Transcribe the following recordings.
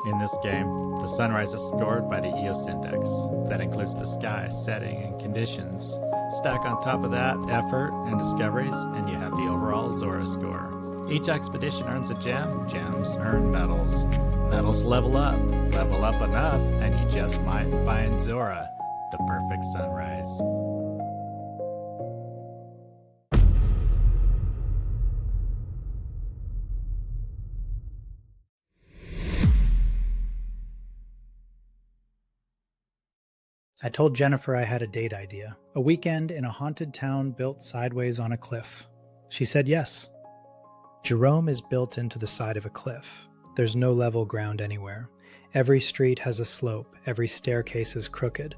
In this game, the sunrise is scored by the EOS index. That includes the sky, setting, and conditions. Stack on top of that effort and discoveries, and you have the overall Zora score. Each expedition earns a gem, gems earn medals. Medals level up enough, and you just might find Zora, the perfect sunrise. I told Jennifer I had a date idea, a weekend in a haunted town built sideways on a cliff. She said yes. Jerome is built into the side of a cliff. There's no level ground anywhere. Every street has a slope, every staircase is crooked,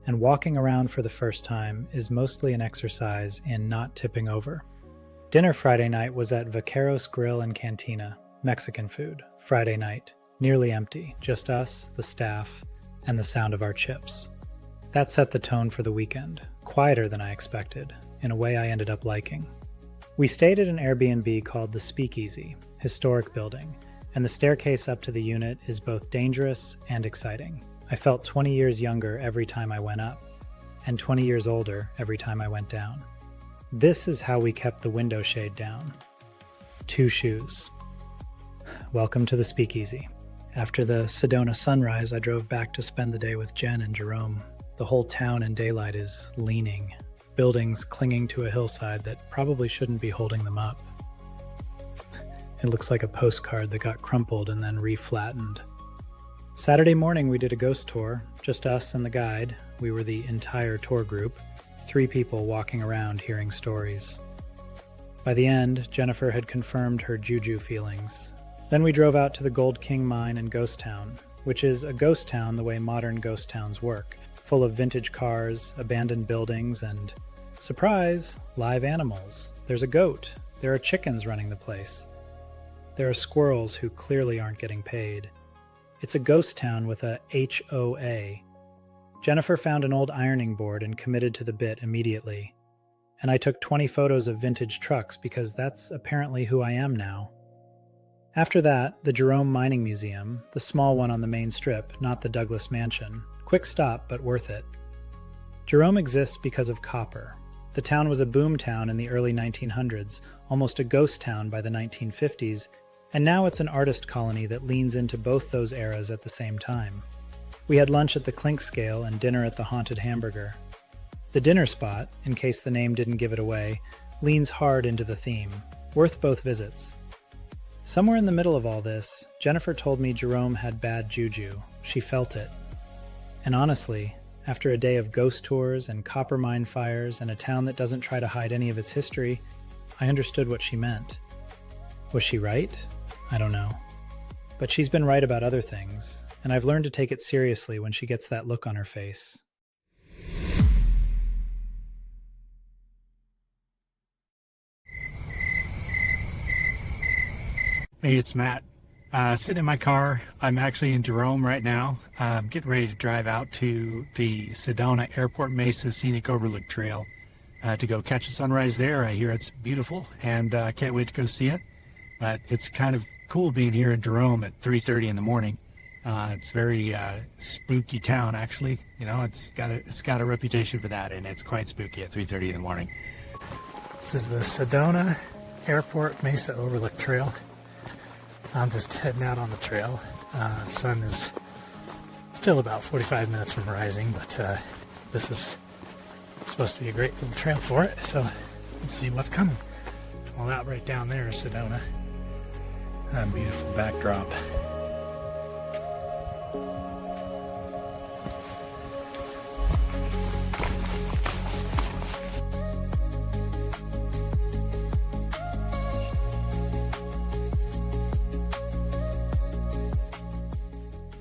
and walking around for the first time is mostly an exercise in not tipping over. Dinner Friday night was at Vaqueros Grill and Cantina, Mexican food, Friday night, nearly empty, just us, the staff, and the sound of our chips. That set the tone for the weekend, quieter than I expected, in a way I ended up liking. We stayed at an Airbnb called the Speakeasy, historic building, and the staircase up to the unit is both dangerous and exciting. I felt 20 years younger every time I went up, and 20 years older every time I went down. This is how we kept the window shade down. 2 shoes. Welcome to the Speakeasy. After the Sedona sunrise, I drove back to spend the day with Jen and Jerome. The whole town in daylight is leaning, buildings clinging to a hillside that probably shouldn't be holding them up. It looks like a postcard that got crumpled and then reflattened. Saturday morning we did a ghost tour, just us and the guide. We were the entire tour group, 3 people walking around hearing stories. By the end, Jennifer had confirmed her juju feelings. Then we drove out to the Gold King Mine and Ghost Town, which is a ghost town the way modern ghost towns work. Full of vintage cars, abandoned buildings, and, surprise, live animals. There's a goat. There are chickens running the place. There are squirrels who clearly aren't getting paid. It's a ghost town with a HOA. Jennifer found an old ironing board and committed to the bit immediately. And I took 20 photos of vintage trucks because that's apparently who I am now. After that, the Jerome Mining Museum, the small one on the main strip, not the Douglas Mansion. Quick stop, but worth it. Jerome exists because of copper. The town was a boom town in the early 1900s, almost a ghost town by the 1950s, and now it's an artist colony that leans into both those eras at the same time. We had lunch at the Clink Scale and dinner at the Haunted Hamburger. The dinner spot, in case the name didn't give it away, leans hard into the theme, worth both visits. Somewhere in the middle of all this, Jennifer told me Jerome had bad juju. She felt it. And honestly, after a day of ghost tours and copper mine fires and a town that doesn't try to hide any of its history, I understood what she meant. Was she right? I don't know. But she's been right about other things, and I've learned to take it seriously when she gets that look on her face. Hey, it's Matt. Sitting in my car. I'm actually in Jerome right now. Getting ready to drive out to the Sedona Airport Mesa Scenic Overlook Trail to go catch the sunrise there. I hear it's beautiful and can't wait to go see it. But it's kind of cool being here in Jerome at 3:30 in the morning. It's very spooky town, actually. You know, it's got a reputation for that, and it's quite spooky at 3:30 in the morning. This is the Sedona Airport Mesa Overlook Trail. I'm just heading out on the trail. Sun is still about 45 minutes from rising, but this is supposed to be a great little trail for it, so let's see what's coming. Well, out right down there is Sedona. A beautiful backdrop.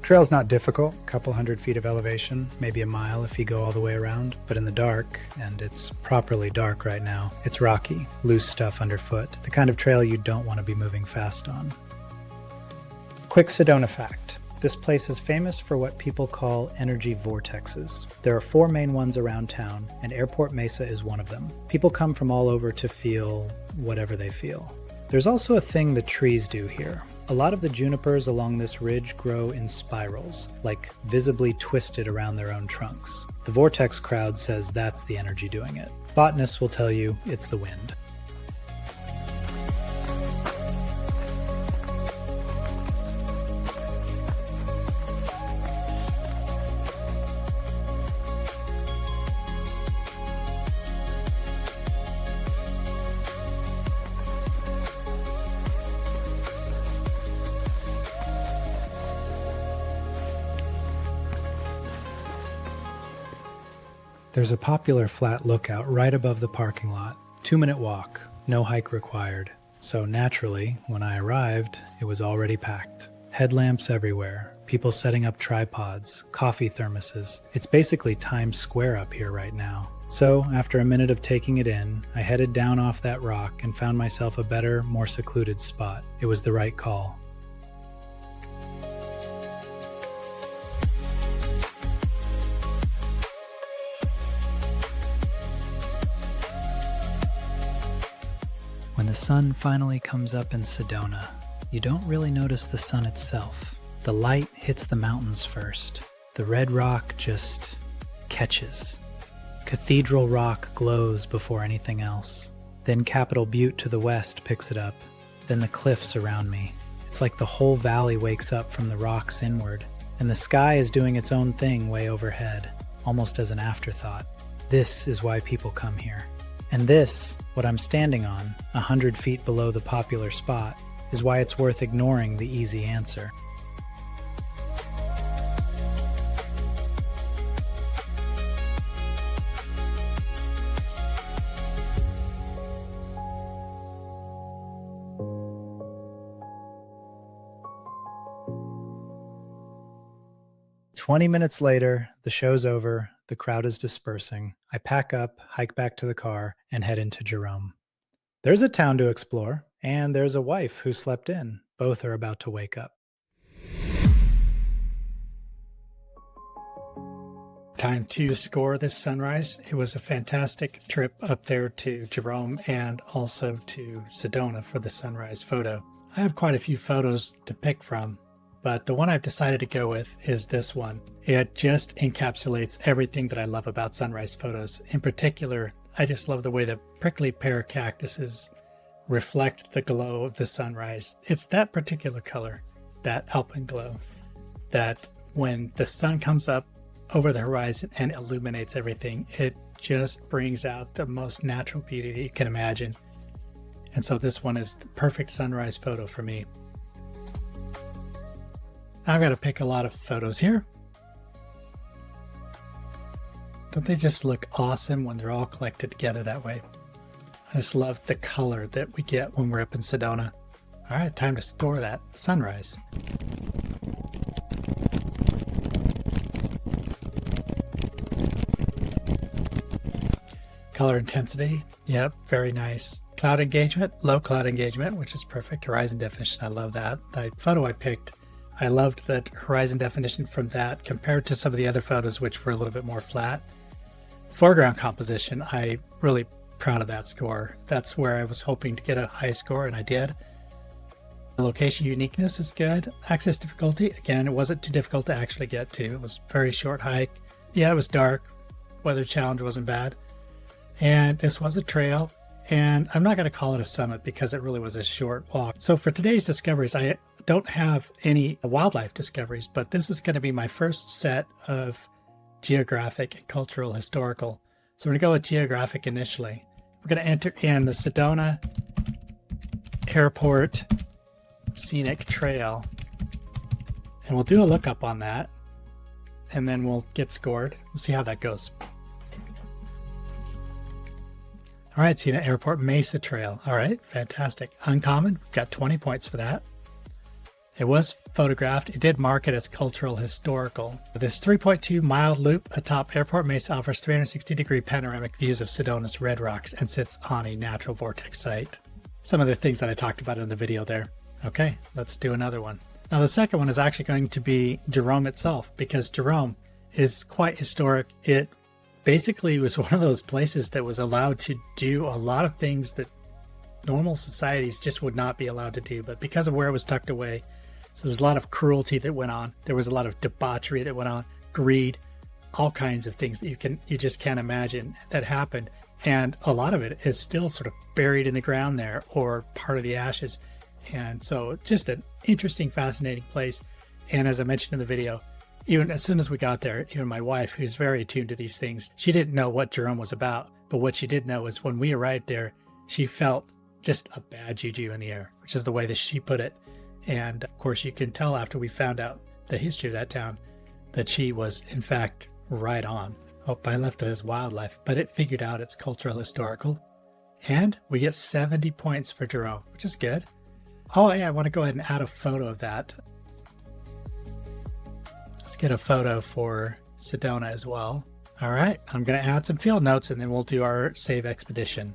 Trail's not difficult, a couple 100 feet of elevation, maybe a mile if you go all the way around, but in the dark, and it's properly dark right now, it's rocky, loose stuff underfoot, the kind of trail you don't want to be moving fast on. Quick Sedona fact. This place is famous for what people call energy vortexes. There are 4 main ones around town, and Airport Mesa is one of them. People come from all over to feel whatever they feel. There's also a thing the trees do here. A lot of the junipers along this ridge grow in spirals, like visibly twisted around their own trunks. The vortex crowd says that's the energy doing it. Botanists will tell you it's the wind. There's a popular flat lookout right above the parking lot. 2-minute walk, no hike required. So naturally, when I arrived, it was already packed. Headlamps everywhere, people setting up tripods, coffee thermoses. It's basically Times Square up here right now. So after a minute of taking it in, I headed down off that rock and found myself a better, more secluded spot. It was the right call. When the sun finally comes up in Sedona, you don't really notice the sun itself. The light hits the mountains first. The red rock just catches. Cathedral Rock glows before anything else. Then Capitol Butte to the west picks it up. Then the cliffs around me. It's like the whole valley wakes up from the rocks inward, and the sky is doing its own thing way overhead, almost as an afterthought. This is why people come here. And this, what I'm standing on, 100 feet below the popular spot, is why it's worth ignoring the easy answer. "20 minutes later, the show's over, the crowd is dispersing. I pack up, hike back to the car, and head into Jerome. There's a town to explore, and there's a wife who slept in. Both are about to wake up." Time to score this sunrise. It was a fantastic trip up there to Jerome and also to Sedona for the sunrise photo. I have quite a few photos to pick from, but the one I've decided to go with is this one. It just encapsulates everything that I love about sunrise photos. In particular, I just love the way the prickly pear cactuses reflect the glow of the sunrise. It's that particular color, that alpenglow, that when the sun comes up over the horizon and illuminates everything, it just brings out the most natural beauty that you can imagine. And so this one is the perfect sunrise photo for me. I've got to pick a lot of photos here. Don't they just look awesome when they're all collected together that way? I just love the color that we get when we're up in Sedona. All right, time to score that sunrise. Color intensity, yep, very nice. Cloud engagement, low cloud engagement, which is perfect. Horizon definition, I love that. The photo I picked, I loved that horizon definition from that compared to some of the other photos, which were a little bit more flat. Foreground composition, I'm really proud of that score. That's where I was hoping to get a high score, and I did. The location uniqueness is good. Access difficulty, again, it wasn't too difficult to actually get to. It was a very short hike. Yeah, it was dark. Weather challenge wasn't bad. And this was a trail, and I'm not going to call it a summit because it really was a short walk. So for today's discoveries, I don't have any wildlife discoveries, but this is going to be my first set of geographic and cultural historical. So we're going to go with geographic initially. We're going to enter in the Sedona Airport Scenic Trail, and we'll do a lookup on that, and then we'll get scored. We'll see how that goes. All right, Sedona Airport Mesa Trail. All right, fantastic. Uncommon, got 20 points for that. It was photographed. It did mark it as cultural historical. This 3.2 mile loop atop Airport Mesa offers 360-degree panoramic views of Sedona's red rocks and sits on a natural vortex site. Some of the things that I talked about in the video there. Okay, let's do another one. Now the second one is actually going to be Jerome itself, because Jerome is quite historic. It basically was one of those places that was allowed to do a lot of things that normal societies just would not be allowed to do. But because of where it was tucked away, so there's a lot of cruelty that went on. There was a lot of debauchery that went on, greed, all kinds of things that you just can't imagine that happened. And a lot of it is still sort of buried in the ground there, or part of the ashes. And so just an interesting, fascinating place. And as I mentioned in the video, even as soon as we got there, even my wife, who's very attuned to these things, she didn't know what Jerome was about. But what she did know is when we arrived there, she felt just a bad juju in the air, which is the way that she put it. And of course, you can tell after we found out the history of that town that she was, in fact, right on. Oh, I left it as wildlife, but it figured out its cultural historical. And we get 70 points for Jerome, which is good. Oh, yeah, I want to go ahead and add a photo of that. Let's get a photo for Sedona as well. All right, I'm going to add some field notes and then we'll do our save expedition.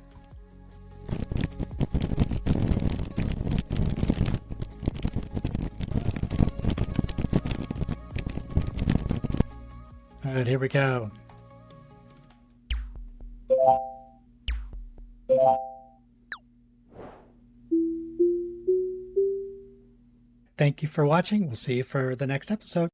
All right, here we go. Thank you for watching. We'll see you for the next episode.